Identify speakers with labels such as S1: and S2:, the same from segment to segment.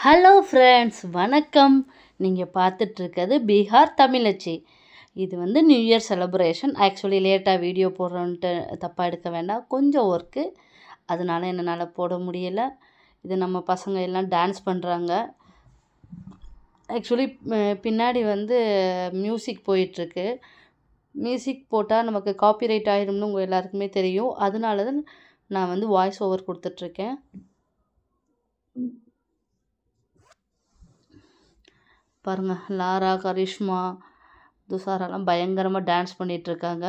S1: Hello friends, வணக்கம். நீங்கள் பார்த்துட்ருக்கிறது பீகார் தமிழச்சி. இது வந்து நியூ இயர் செலிப்ரேஷன். ஆக்சுவலி லேட்டாக வீடியோ போடுறோன்ட்டு தப்பாக எடுக்க வேண்டாம், கொஞ்சம் ஒர்க்கு, அதனால என்னால் போட முடியலை. இது நம்ம பசங்க எல்லாம் டான்ஸ் பண்ணுறாங்க. ஆக்சுவலி பின்னாடி வந்து மியூசிக் போயிட்டுருக்கு. மியூசிக் போட்டால் நமக்கு காப்பிரைட் ஆகிடும்னு உங்கள் எல்லாருக்குமே தெரியும். அதனால தான் நான் வந்து வாய்ஸ் ஓவர் கொடுத்துட்ருக்கேன். பாருங்கள், லாரா, கரிஷ்மா, துஷாரெல்லாம் பயங்கரமாக டான்ஸ் பண்ணிகிட்ருக்காங்க.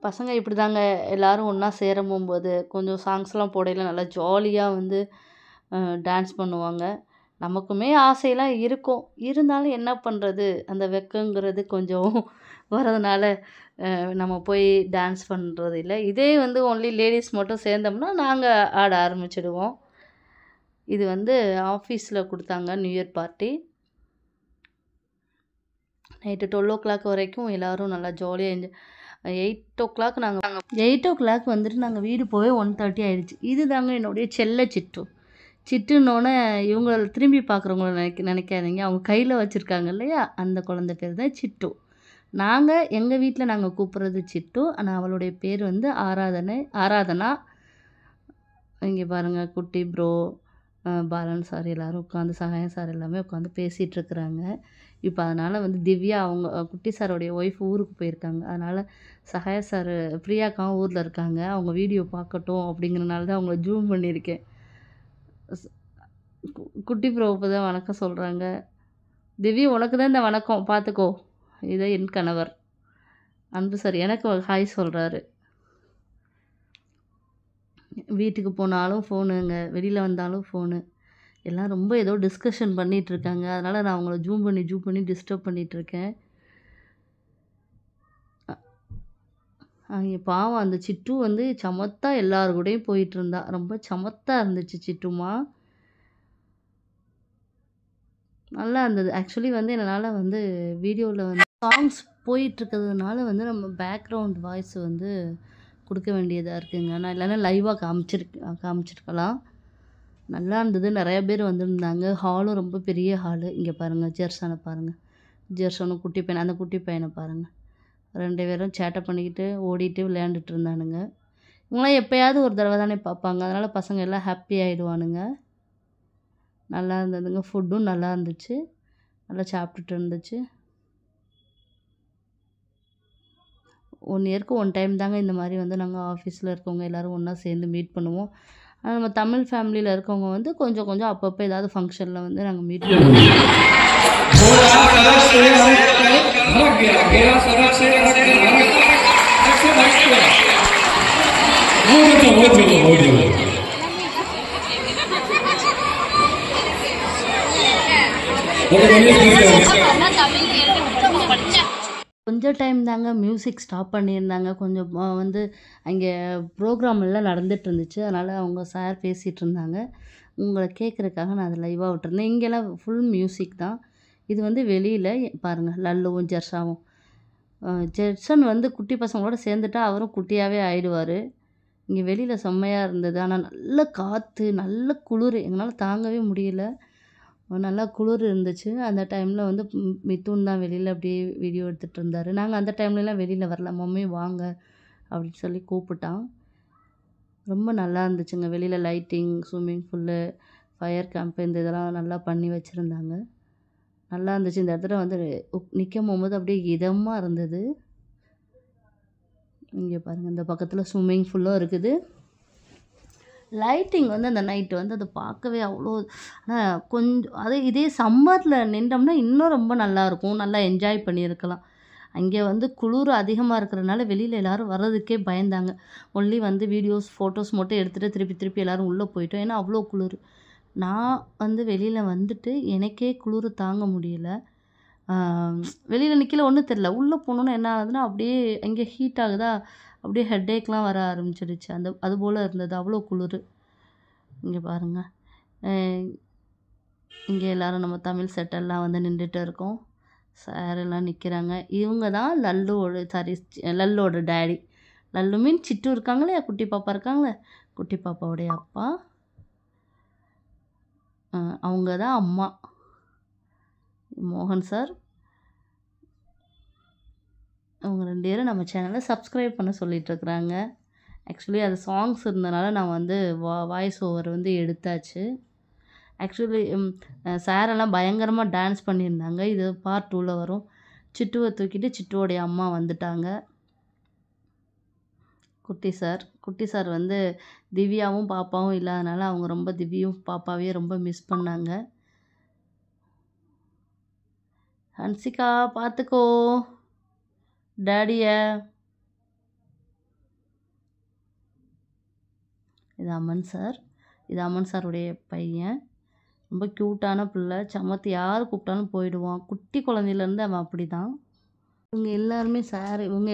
S1: பசங்க இப்படி தாங்க எல்லோரும் ஒன்றா சேர போகும்போது கொஞ்சம் சாங்ஸ்லாம் போடையில் நல்லா ஜாலியாக வந்து டான்ஸ் பண்ணுவாங்க. நமக்குமே ஆசையெல்லாம் இருக்கும், இருந்தாலும் என்ன பண்ணுறது, அந்த வெக்கங்கிறது கொஞ்சம் வரதுனால நம்ம போய் டான்ஸ் பண்ணுறது இல்லை. இதே வந்து ஒன்லி லேடிஸ் மட்டும் சேர்ந்தோம்னா நாங்கள் ஆட ஆரம்பிச்சிடுவோம். இது வந்து ஆஃபீஸில் கொடுத்தாங்க நியூ இயர் பார்ட்டி. நைட்டு 12 வரைக்கும் எல்லோரும் நல்லா ஜாலியாக என்ஜாய். 8 வந்துட்டு நாங்கள் வீடு போய் 1:30 ஆகிடுச்சு. இது தாங்க என்னுடைய செல்ல சிட்டு. சிட்டுன்னொன்னே இவங்க திரும்பி பார்க்குறவங்கள நினைக்காதீங்க, அவங்க கையில் வச்சுருக்காங்க இல்லையா, அந்த குழந்தை பேர் தான் சிட்டு. எங்கள் வீட்டில் நாங்கள் கூப்பிட்றது சிட்டு, ஆனால் அவளுடைய பேர் வந்து ஆராதனா. இங்கே பாருங்கள், குட்டி ப்ரோ, பாலன் சார் எல்லோரும் உட்காந்து, சகாயம் சார் எல்லாமே உட்காந்து பேசிகிட்ருக்குறாங்க. இப்போ அதனால் வந்து திவ்யா அவங்க குட்டி சாரோடைய ஒய்ஃப் ஊருக்கு போயிருக்காங்க. அதனால் சகாய சார் பிரியாக்காவும் ஊரில் இருக்காங்க. அவங்க வீடியோ பார்க்கட்டும் அப்படிங்கிறனால தான் அவங்கள ஜூம் பண்ணியிருக்கேன். குட்டி ப்ரோ இப்போ தான் வணக்கம் சொல்கிறாங்க. திவ்யா, உனக்கு தான் இந்த வணக்கம், பார்த்துக்கோ. இதை என் கணவர் அன்பு சார் எனக்கு ஹாய் சொல்கிறாரு. வீட்டுக்கு போனாலும் ஃபோனுங்க, வெளியில் வந்தாலும் ஃபோனு, எல்லாம் ரொம்ப ஏதோ டிஸ்கஷன் பண்ணிகிட்ருக்காங்க. அதனால் நான் அவங்கள ஜூம் பண்ணி டிஸ்டர்ப் பண்ணிகிட்ருக்கேன். அங்கே பாவம் அந்த சிட்டு வந்து சமத்தா எல்லாரு கூடயும் போயிட்டுருந்தா. ரொம்ப சமத்தா இருந்துச்சு சிட்டுமா, நல்லா இருந்தது. ஆக்சுவலி வந்து என்னால் வந்து வீடியோவில் வந்து சாங்ஸ் போயிட்டுருக்கிறதுனால வந்து நம்ம பேக்ரவுண்ட் வாய்ஸ் வந்து கொடுக்க வேண்டியதாக இருக்குங்க. நான் இல்லைன்னா லைவாக காமிச்சிருக்கலாம். நல்லா இருந்தது. நிறையா பேர் வந்திருந்தாங்க. ஹாலும் ரொம்ப பெரிய ஹாலு. இங்கே பாருங்கள், ஜெர்சனை பாருங்கள், ஜெர்சனும் குட்டி பையன், அந்த குட்டி பையனை பாருங்கள். 2 பேரும் சேட்டை பண்ணிக்கிட்டு ஓடிட்டு விளையாண்டுட்டு இருந்தானுங்க. இவங்களாம் எப்போயாவது ஒரு தடவை தானே பார்ப்பாங்க, அதனால் பசங்க எல்லாம் ஹாப்பி ஆகிடுவானுங்க. நல்லா இருந்ததுங்க. ஃபுட்டும் நல்லா இருந்துச்சு, நல்லா சாப்பிட்டுட்டு இருந்துச்சு. 1 இயருக்கு 1 டைம் தாங்க இந்த மாதிரி வந்து நாங்கள் ஆஃபீஸில் இருக்கவங்க எல்லோரும் ஒன்றா சேர்ந்து மீட் பண்ணுவோம். நம்ம தமிழ் ஃபேமிலியில் இருக்கவங்க வந்து கொஞ்சம் அப்பப்போ ஏதாவது ஃபங்க்ஷனில் வந்து நாங்கள் மீட் பண்ணுவோம். கொஞ்சம் டைம் தாங்க மியூசிக் ஸ்டாப் பண்ணியிருந்தாங்க. கொஞ்சம் வந்து அங்கே ப்ரோக்ராம் எல்லாம் நடந்துகிட்டு இருந்துச்சு, அதனால் அவங்க சார் பேசிகிட்டு இருந்தாங்க. உங்களை கேட்குறதுக்காக நான் அதை லைவாக விட்டுருந்தேன். இங்கெல்லாம் ஃபுல் மியூசிக் தான். இது வந்து வெளியில் பாருங்கள், லல்லுவும் ஜெர்ஷாவும். ஜெர்சன் வந்து குட்டி பசங்களோட சேர்ந்துட்டா அவரும் குட்டியாகவே ஆகிடுவார். இங்கே வெளியில் செம்மையாக இருந்தது. ஆனால் நல்ல காற்று, நல்ல குளிர், எங்களால் தாங்கவே முடியல. நல்லா குளிர் இருந்துச்சு. அந்த டைமில் வந்து மிதுன் தான் வெளியில் அப்படியே வீடியோ எடுத்துகிட்டு இருந்தார். நாங்கள் அந்த டைம்லலாம் வெளியில் வரல, மம்மி வாங்க அப்படின்னு சொல்லி கூப்பிட்டான். ரொம்ப நல்லா இருந்துச்சுங்க. வெளியில் lighting, swimming pool, fire camp, இந்த இதெல்லாம் நல்லா பண்ணி வச்சுருந்தாங்க. நல்லா இருந்துச்சு. இந்த இடத்துல வந்து நிற்கும் போகும்போது அப்படியே இதமாக இருந்தது. இங்கே பாருங்கள், இந்த பக்கத்தில் ஸ்விம்மிங் பூலும் இருக்குது. லைட்டிங் வந்து அந்த நைட்டு வந்து அதை பார்க்கவே அவ்வளோ, ஆனால் கொஞ்சம் இதே சம்மரில் நின்றோம்னா இன்னும் ரொம்ப நல்லாயிருக்கும், நல்லா என்ஜாய் பண்ணியிருக்கலாம். அங்கே வந்து குளிர் அதிகமாக இருக்கிறதுனால வெளியில் எல்லோரும் வர்றதுக்கே பயந்தாங்க. ஒன்லி வந்து வீடியோஸ், ஃபோட்டோஸ் மட்டும் எடுத்துகிட்டு திருப்பி எல்லோரும் உள்ளே போயிட்டோம், ஏன்னா அவ்வளோ குளிர். நான் வந்து வெளியில் வந்துட்டு எனக்கே குளிர் தாங்க முடியல. வெளியில் நிற்கல, ஒன்றும் தெரில. உள்ளே போனோன்னா என்ன ஆகுதுன்னா அப்படியே அங்கே ஹீட் ஆகுதா, அப்படியே ஹெட்டேக்லாம் வர ஆரம்பிச்சிடுச்சு. அதுபோல் இருந்தது, அவ்வளோ குளிர். இங்கே பாருங்கள், இங்கே எல்லோரும் நம்ம தமிழ் செட்டெல்லாம் வந்து நின்றுட்டு இருக்கோம். சார் எல்லாம் நிற்கிறாங்க. இவங்க தான் லல்லோட டேடி. லல்லு மீன் சிட்டு இருக்காங்களே, குட்டி பாப்பா இருக்காங்களே, குட்டி பாப்பாவுடைய அப்பா. அவங்க தான் அம்மா. மோகன் சார். அவங்க 2 பேரும் நம்ம சேனலை சப்ஸ்கிரைப் பண்ண சொல்லிகிட்ருக்குறாங்க. ஆக்சுவலி அது சாங்ஸ் இருந்தனால நான் வந்து வாய்ஸ் ஓவர் வந்து எடுத்தாச்சு. ஆக்சுவலி சாரெல்லாம் பயங்கரமாக டான்ஸ் பண்ணியிருந்தாங்க. இது பார்ட் 2ல வரும். சிட்டுவை தூக்கிட்டு சிட்டுவோடைய அம்மா வந்துட்டாங்க. குட்டி சார் வந்து திவ்யாவும் பாப்பாவும் இல்லாதனால அவங்க ரொம்ப திவ்யாவும் பாப்பாவையும் ரொம்ப மிஸ் பண்ணாங்க. ஹன்சிகா பார்த்துக்கோ டாடிய. இது அம்மன் சாருடைய பையன். ரொம்ப க்யூட்டான பிள்ளை. சமத்து, யார் கூப்பிட்டாலும் போயிடுவான். குட்டி குழந்தையிலேருந்து அவன் அப்படி தான். இவங்க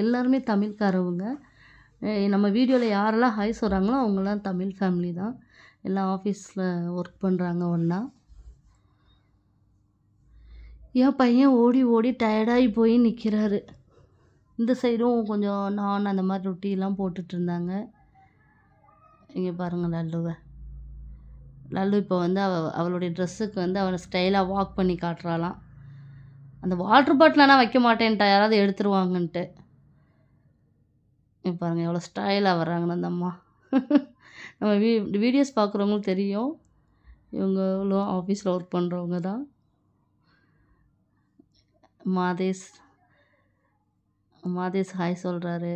S1: எல்லாருமே தமிழ்காரவங்க. நம்ம வீடியோவில் யாரெல்லாம் ஹாய் சொல்கிறாங்களோ அவங்களாம் தமிழ் ஃபேமிலி தான். எல்லாம் ஆஃபீஸில் ஒர்க் பண்ணுறாங்க ஒன்றா. என் பையன் ஓடி ஓடி டயர்டாகி போய் நிற்கிறாரு. இந்த சைடும் கொஞ்சம் நான் அந்த மாதிரி ரொட்டியெல்லாம் போட்டுட்ருந்தாங்க. இங்கே பாருங்கள் லல்லு இப்போ வந்து அவளுடைய ட்ரெஸ்ஸுக்கு வந்து அவனை ஸ்டைலாக வாக் பண்ணி காட்டுறாளாம். அந்த வாட்டர் பாட்டிலெலாம் வைக்க மாட்டேன்ட்டா, யாராவது எடுத்துருவாங்கன்ட்டு. இப்போ பாருங்கள் எவ்வளோ ஸ்டைலாக வர்றாங்கன்னு அந்த அம்மா. நம்ம வீடியோஸ் பார்க்குறவங்களும் தெரியும், இவங்களும் ஆஃபீஸில் ஒர்க் பண்ணுறவங்க தான். மாதேஷ் ஹாய் சொல்கிறாரு.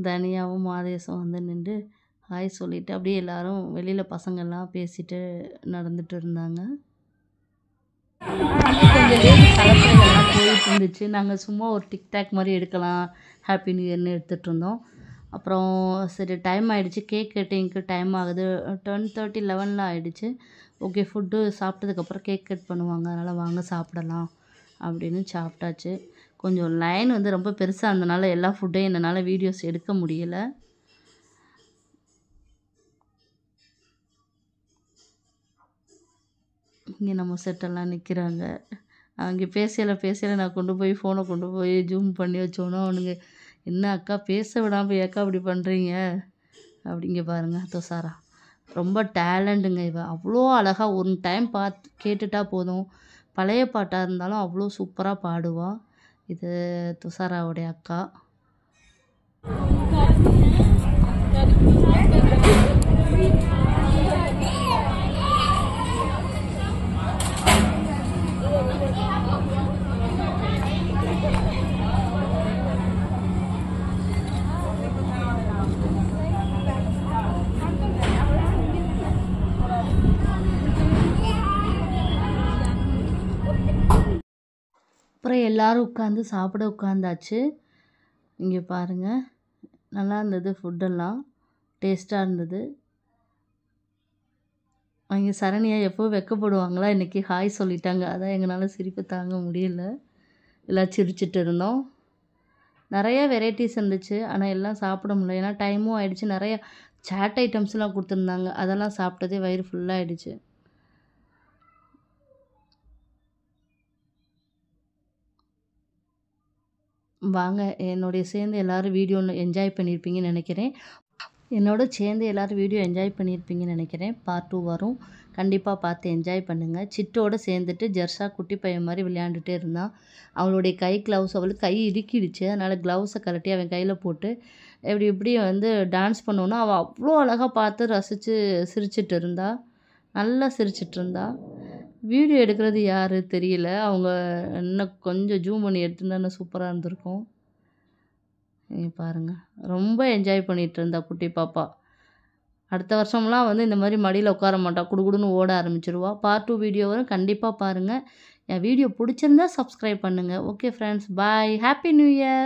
S1: தனியாவும் மாதேஷும் வந்து நின்று ஹாய் சொல்லிவிட்டு அப்படியே எல்லோரும் வெளியில் பசங்கள்லாம் பேசிட்டு நடந்துட்டு இருந்தாங்க. கொஞ்சம் லேடிஸ் கலப்பைகள்லாம் போயிட்டு இருந்துச்சு. நாங்கள் சும்மா ஒரு டிக்டாக் மாதிரி எடுக்கலாம் ஹாப்பி நியூ இயர்னு எடுத்துகிட்டு இருந்தோம். அப்புறம் சரி டைம் ஆகிடுச்சு, கேக் கட்டிங்க்கு டைம் ஆகுது. 10:30 11 ஆகிடுச்சு. ஓகே, ஃபுட்டு சாப்பிட்டதுக்கப்புறம் கேக் கட் பண்ணுவாங்க, அதனால் வாங்க சாப்பிடலாம் அப்படின்னு சாப்பிட்டாச்சு. கொஞ்சம் லைன் வந்து ரொம்ப பெருசாக இருந்தனால எல்லா ஃபுட்டையும் என்னால் வீடியோஸ் எடுக்க முடியலை. இங்கே நம்ம செட்டெல்லாம் நிற்கிறாங்க. அவங்க பேசலை நான் கொண்டு போய் ஃபோனை கொண்டு போய் ஜூம் பண்ணி வச்சோன்னா அவனுங்க என்ன அக்கா பேச விடாமல் ஏக்கா அப்படி பண்ணுறீங்க அப்படிங்க பாருங்கள். துஷாரா ரொம்ப டேலண்ட்டுங்க. அவ்வளோ அழகாக ஒரு டைம் கேட்டுட்டா போதும், பழைய பாட்டாக இருந்தாலும் அவ்வளோ சூப்பராக பாடுவாள். இது துஷாராவுடைய அக்கா. அப்புறம் எல்லோரும் உட்காந்து சாப்பிட உட்காந்தாச்சு. இங்கே பாருங்கள், நல்லா இருந்தது, ஃபுட்டெல்லாம் டேஸ்ட்டாக இருந்தது. அவங்க சரண்யா எப்போ வெக்கப்படுவாங்களா, இன்றைக்கி ஹாய் சொல்லிட்டாங்க. அதான் எங்களால் சிரிப்பு தாங்க முடியல. எல்லாம் சிரிச்சிட்டு இருந்தோம். நிறைய வெரைட்டிஸ் இருந்துச்சு, ஆனால் எல்லாம் சாப்பிட முடியல, ஏன்னா டைமும் ஆகிடுச்சு. நிறைய சாட் ஐட்டம்ஸ்லாம் கொடுத்துருந்தாங்க, அதெல்லாம் சாப்பிட்டதே வயிறு ஃபுல்லாகிடுச்சு. வாங்க என்னோடய சேர்ந்து எல்லோரும் வீடியோ என்ஜாய் பண்ணியிருப்பீங்கன்னு நினைக்கிறேன். பார்ட் 2 வரும், கண்டிப்பாக பார்த்து என்ஜாய் பண்ணுங்கள். சிட்டோடு சேர்ந்துட்டு ஜெர்ஷா குட்டி பையன் மாதிரி விளையாண்டுட்டே இருந்தான். அவளுடைய கை க்ளவுஸ், அவளுக்கு கை இறுக்கிடுச்சு, அதனால் க்ளவுஸை கழட்டி அவன் கையில் போட்டு இப்படி வந்து டான்ஸ் பண்ணோன்னா அவள் அவ்வளோ அழகாக பார்த்து ரசித்து சிரிச்சிட்டு இருந்தா, நல்லா சிரிச்சிட்டு இருந்தா. வீடியோ எடுக்கிறது யார் தெரியல, அவங்க இன்னும் கொஞ்சம் ஜூம் பண்ணி எடுத்துருந்தா சூப்பராக இருந்திருக்கும். பாருங்கள், ரொம்ப என்ஜாய் பண்ணிகிட்டு இருந்தா குட்டி பாப்பா. அடுத்த வருஷம்லாம் வந்து இந்த மாதிரி மடியில் உட்கார மாட்டா, குடுகுடுன்னு ஓட ஆரம்பிச்சிருவா. பார்ட் 2 வீடியோ வரும், கண்டிப்பாக பாருங்கள். என் வீடியோ பிடிச்சிருந்தா சப்ஸ்கிரைப் பண்ணுங்கள். ஓகே ஃப்ரெண்ட்ஸ், பாய், ஹாப்பி நியூ இயர்.